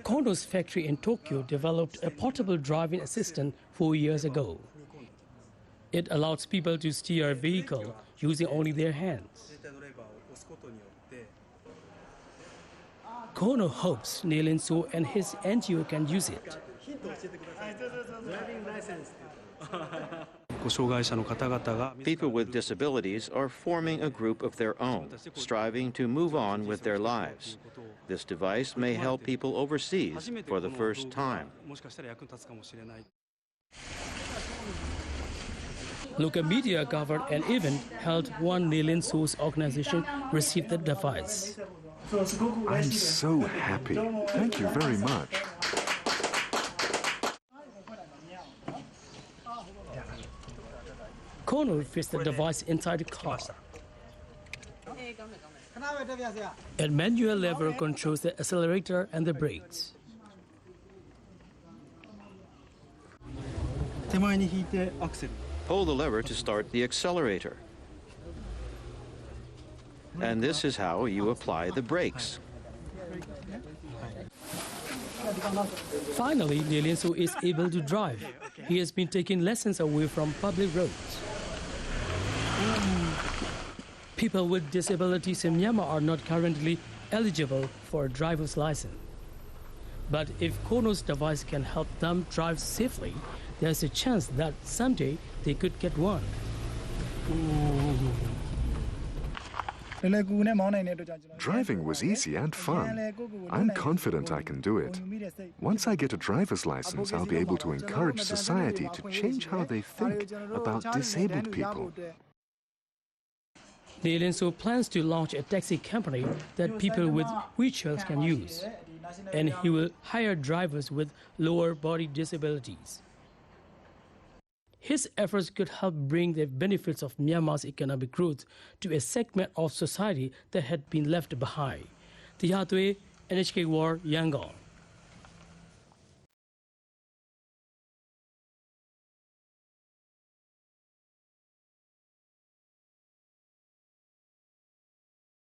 Kono's factory in Tokyo developed a portable driving assistant 4 years ago. It allows people to steer a vehicle using only their hands. Kono hopes Nelinso and his NGO can use it. People with disabilities are forming a group of their own, striving to move on with their lives. This device may help people overseas for the first time. Local media covered an event held one Nelinso's organization received the device. I'm so happy. Thank you very much. Kono fits the device inside the car. A manual lever controls the accelerator and the brakes. Pull the lever to start the accelerator. And this is how you apply the brakes. Finally, Nelinso is able to drive. He has been taking lessons away from public roads. People with disabilities in Myanmar are not currently eligible for a driver's license. But if Kono's device can help them drive safely, there's a chance that someday they could get one. Driving was easy and fun. I'm confident I can do it. Once I get a driver's license, I'll be able to encourage society to change how they think about disabled people. Nelinso plans to launch a taxi company that people with wheelchairs can use, and he will hire drivers with lower body disabilities. His efforts could help bring the benefits of Myanmar's economic growth to a segment of society that had been left behind. Tiyatwe, NHK War, Yangon.